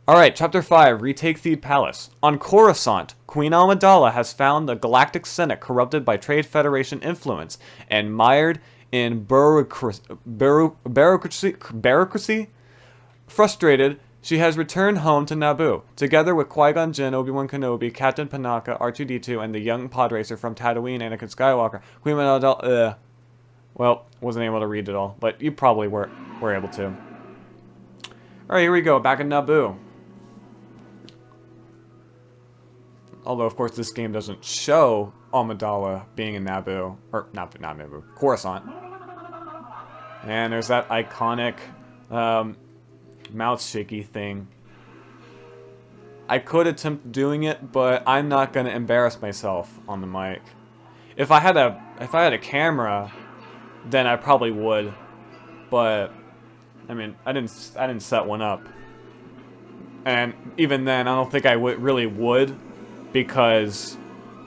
Alright, Chapter 5, Retake Theed Palace. On Coruscant, Queen Amidala has found the Galactic Senate corrupted by Trade Federation influence and mired in bureaucracy. Frustrated, she has returned home to Naboo, together with Qui-Gon Jinn, Obi-Wan Kenobi, Captain Panaka, R2D2, and the young pod racer from Tatooine, Anakin Skywalker. Queen Amidala, well, wasn't able to read it all, but you probably were able to. Alright, here we go, back in Naboo. Although, of course, this game doesn't show Amidala being in Naboo. Or, not Naboo. Coruscant. And there's that iconic mouth shaky thing. I could attempt doing it, but I'm not going to embarrass myself on the mic. If I had a camera, then I probably would. But, I mean, I didn't set one up. And even then, I don't think I really would. Because,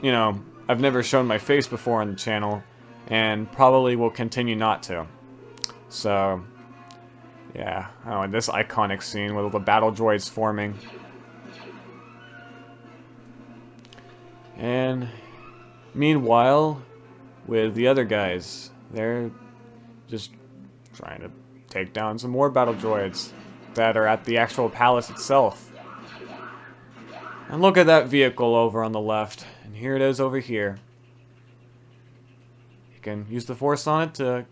you know, I've never shown my face before on the channel, and probably will continue not to. So, yeah, oh, and this iconic scene with all the battle droids forming. And, meanwhile, with the other guys, they're just trying to take down some more battle droids that are at the actual palace itself. And look at that vehicle over on the left. And here it is over here. You can use the Force on it to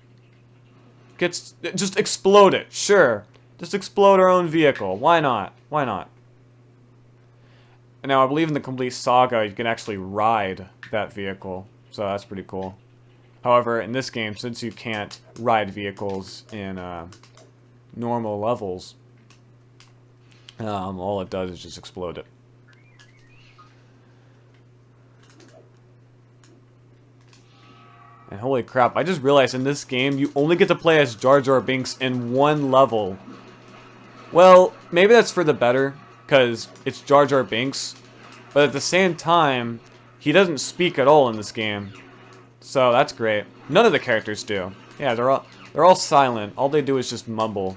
just explode it. Sure. Just explode our own vehicle. Why not? Why not? And now I believe in the complete saga you can actually ride that vehicle. So that's pretty cool. However, in this game, since you can't ride vehicles in normal levels, all it does is just explode it. And holy crap, I just realized in this game, you only get to play as Jar Jar Binks in one level. Well, maybe that's for the better, because it's Jar Jar Binks. But at the same time, he doesn't speak at all in this game. So that's great. None of the characters do. Yeah, they're all silent. All they do is just mumble.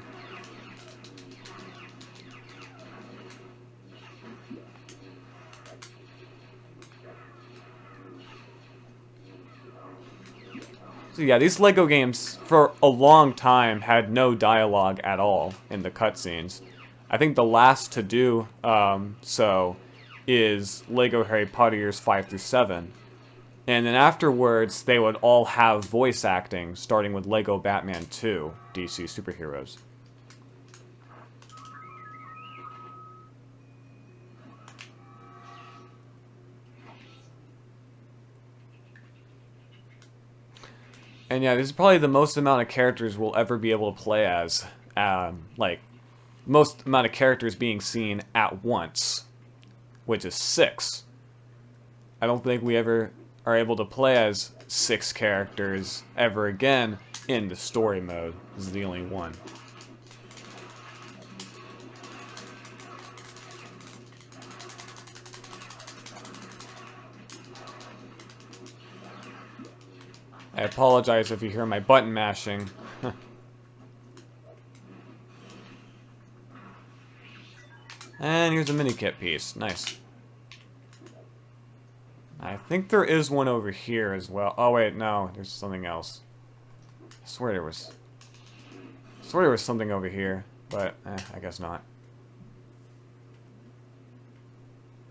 So yeah, these LEGO games, for a long time, had no dialogue at all in the cutscenes. I think the last to do so is LEGO Harry Potter years 5 through 7. And then afterwards, they would all have voice acting, starting with LEGO Batman 2, DC Superheroes. And yeah, this is probably the most amount of characters we'll ever be able to play as. Like, most amount of characters being seen at once, which is 6. I don't think we ever are able to play as 6 characters ever again in the story mode. This is the only one. I apologize if you hear my button mashing. And here's a mini kit piece. Nice. I think there is one over here as well. Oh wait, no, there's something else. I swear there was something over here, but I guess not.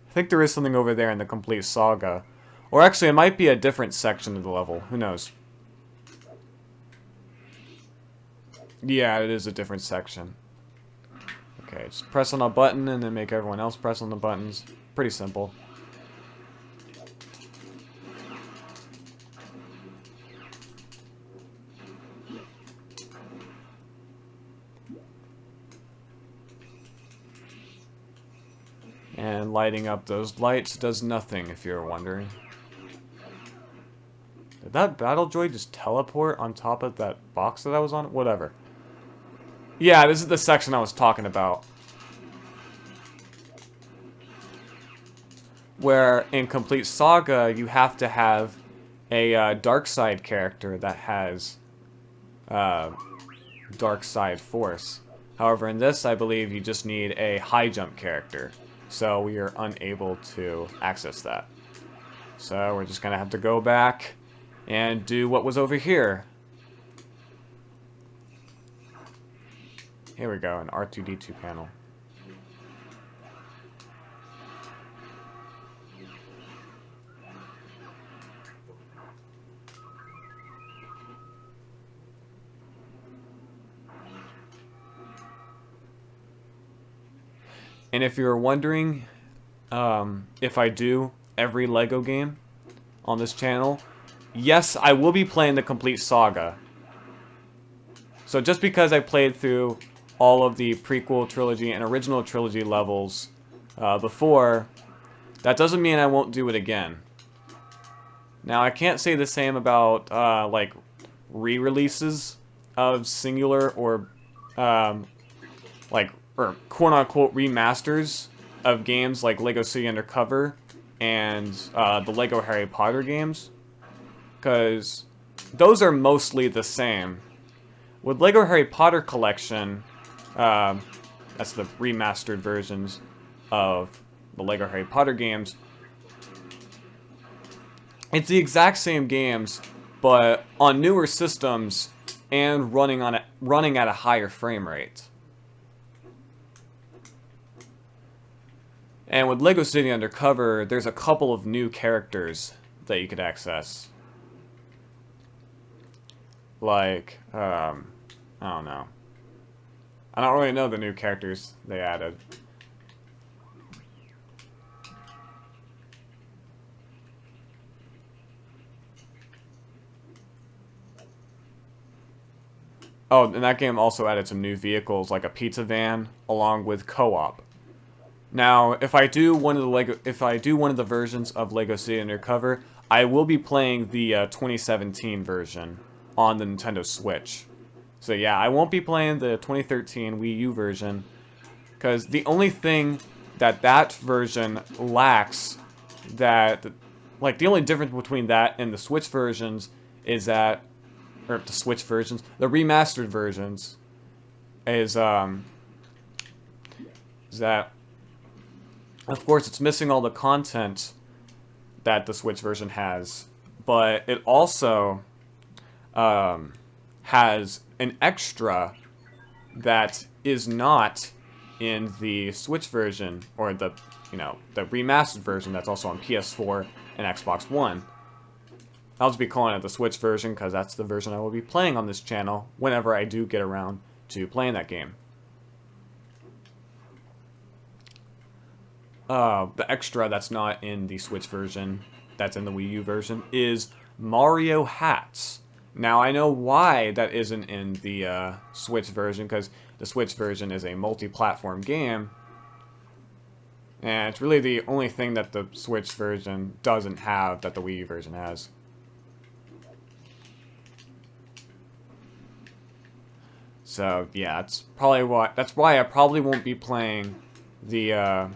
I think there is something over there in the complete saga. Or actually, it might be a different section of the level. Who knows? Yeah, it is a different section. Okay, just press on a button and then make everyone else press on the buttons. Pretty simple. And lighting up those lights does nothing, if you're wondering. Did that battle droid just teleport on top of that box that I was on? Whatever. Yeah, this is the section I was talking about. Where in Complete Saga, you have to have a dark side character that has dark side force. However, in this, I believe you just need a high jump character. So we are unable to access that. So we're just going to have to go back and do what was over here. Here we go, an R2D2 panel. And if you're wondering if I do every LEGO game on this channel, yes, I will be playing the complete saga. So just because I played through all of the prequel trilogy and original trilogy levels before, that doesn't mean I won't do it again. Now, I can't say the same about like re-releases of singular or or quote-unquote remasters of games like LEGO City Undercover and the LEGO Harry Potter games, because those are mostly the same. With LEGO Harry Potter Collection, that's the remastered versions of the LEGO Harry Potter games, it's the exact same games, but on newer systems and running at a higher frame rate. And with LEGO City Undercover, there's a couple of new characters that you could access. Like, I don't know. I don't really know the new characters they added. Oh, and that game also added some new vehicles, like a pizza van, along with co-op. Now, if I do one of the versions of LEGO City Undercover, I will be playing the 2017 version on the Nintendo Switch. So yeah, I won't be playing the 2013 Wii U version, because the only thing that version lacks, like the only difference between that and the Switch versions is that, or the Switch versions, the remastered versions, is that, of course, it's missing all the content that the Switch version has, but it also has an extra that is not in the Switch version, or the remastered version that's also on PS4 and Xbox One. I'll just be calling it the Switch version because that's the version I will be playing on this channel whenever I do get around to playing that game. The extra that's not in the Switch version, that's in the Wii U version, is Mario hats. Now, I know why that isn't in the Switch version, because the Switch version is a multi-platform game, and it's really the only thing that the Switch version doesn't have that the Wii U version has. So, yeah, that's why I probably won't be playing the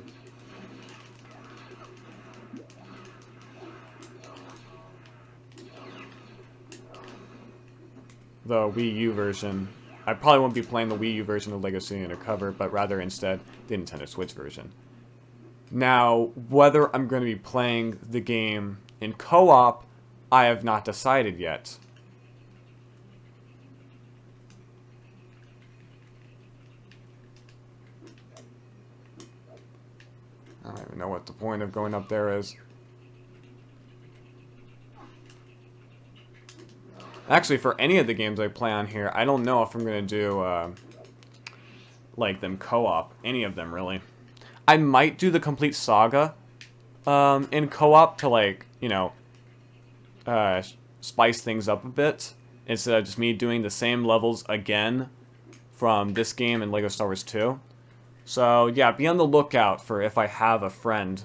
Wii U version. I probably won't be playing the Wii U version of LEGO City Undercover, but rather instead the Nintendo Switch version. Now, whether I'm going to be playing the game in co-op, I have not decided yet. I don't even know what the point of going up there is. Actually, for any of the games I play on here, I don't know if I'm going to do, like, them co-op. Any of them, really. I might do the complete saga in co-op to, like, spice things up a bit, instead of just me doing the same levels again from this game and LEGO Star Wars 2. So, yeah, be on the lookout for if I have a friend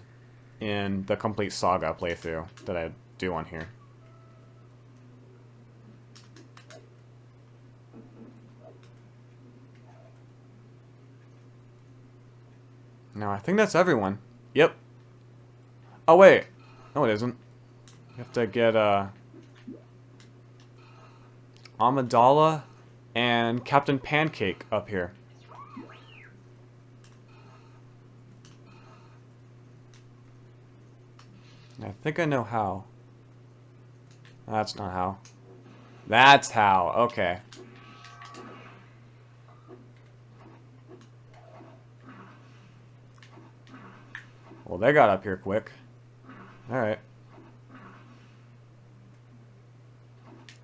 in the complete saga playthrough that I do on here. No, I think that's everyone. Yep. Oh, wait. No, it isn't. You have to get, Amidala and Captain Pancake up here. I think I know how. That's not how. That's how. Okay. Well, they got up here quick. Alright.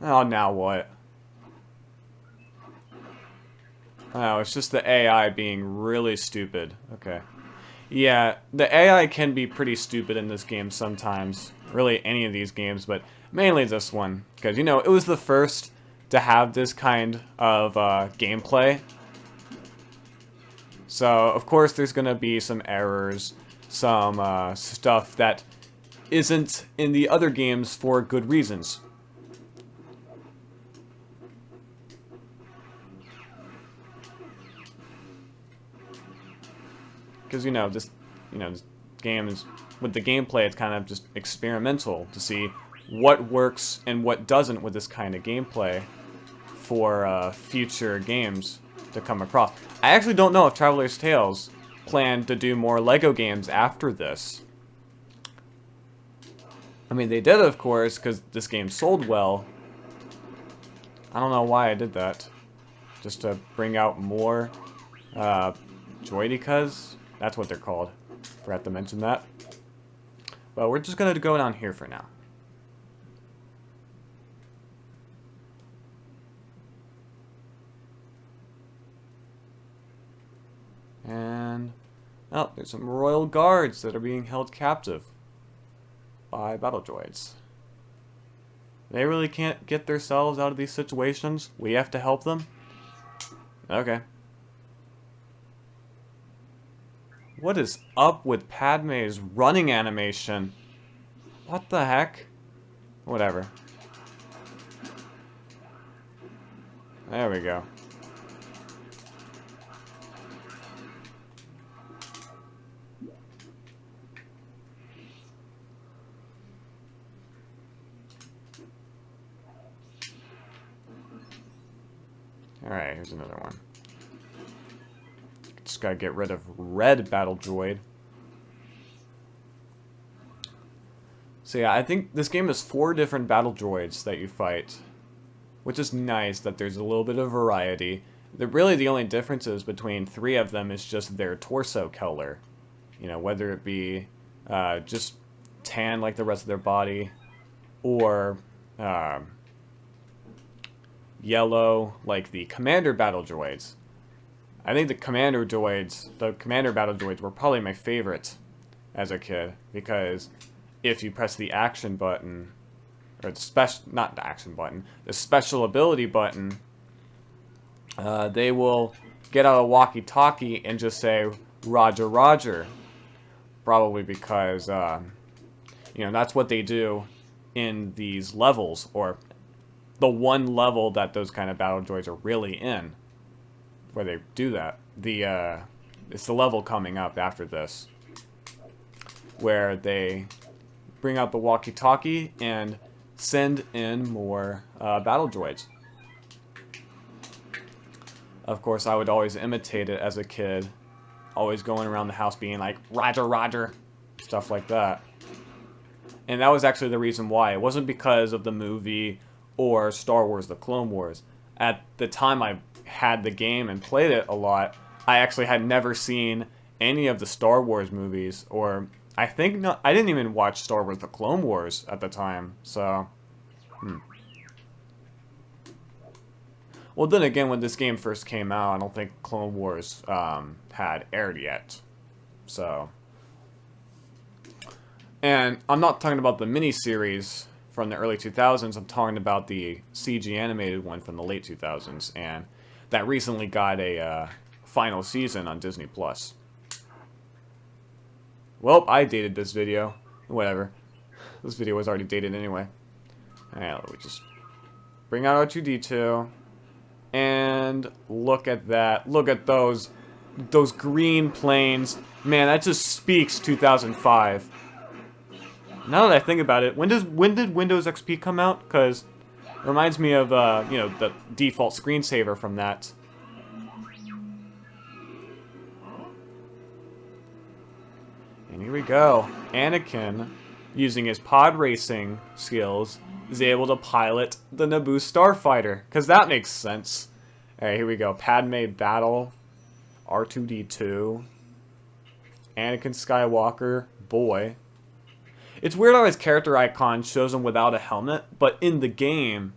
Oh, now what? Oh, it's just the AI being really stupid. Okay. Yeah, the AI can be pretty stupid in this game sometimes. Really, any of these games, but mainly this one. Because, you know, it was the first to have this kind of gameplay. So, of course, there's going to be some errors, some stuff that isn't in the other games for good reasons. Because, this game is, with the gameplay, it's kind of just experimental to see what works and what doesn't with this kind of gameplay for future games to come across. I actually don't know if Traveler's Tales plan to do more LEGO games after this. I mean, they did, of course, because this game sold well. I don't know why I did that. Just to bring out more Droidicas. That's what they're called. Forgot to mention that. But we're just going to go down here for now. And, oh, there's some royal guards that are being held captive by battle droids. They really can't get themselves out of these situations. We have to help them? Okay. What is up with Padme's running animation? What the heck? Whatever. There we go. Alright, here's another one. Just gotta get rid of red battle droid. So yeah, I think this game has 4 different battle droids that you fight. Which is nice that there's a little bit of variety. Really the only differences between 3 of them is just their torso color. You know, whether it be just tan like the rest of their body, or yellow like the commander battle droids. I think the commander battle droids were probably my favorite as a kid, because if you press the action button, or not the action button, the special ability button, they will get out a walkie-talkie and just say, "Roger, Roger." Probably because, that's what they do in these levels, or the one level that those kind of battle droids are really in, where they do that. It's the level coming up after this, where they bring out the walkie-talkie and send in more battle droids. Of course, I would always imitate it as a kid, always going around the house being like, "Roger, Roger," stuff like that. And that was actually the reason why. It wasn't because of the movie or Star Wars: The Clone Wars. At the time I had the game and played it a lot, I actually had never seen any of the Star Wars movies, or I didn't even watch Star Wars: The Clone Wars at the time, so... Well, then again, when this game first came out, I don't think Clone Wars had aired yet, so... And I'm not talking about the miniseries from the early 2000s, I'm talking about the CG animated one from the late 2000s, and that recently got a final season on Disney+. Well, I dated this video. Whatever. This video was already dated anyway. Alright, let me just bring out R2D2. And look at that. Look at those green planes. Man, that just speaks 2005. Now that I think about it, when did Windows XP come out? Because it reminds me of, the default screensaver from that. And here we go. Anakin using his pod racing skills, is able to pilot the Naboo starfighter. Because that makes sense. Alright, here we go. Padme battle. R2D2. Anakin Skywalker. Boy. It's weird how his character icon shows him without a helmet, but in the game,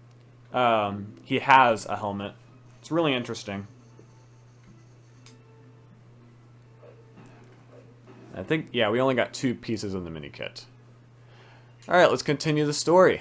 he has a helmet. It's really interesting. I think, yeah, we only got 2 pieces in the mini kit. Alright, let's continue the story.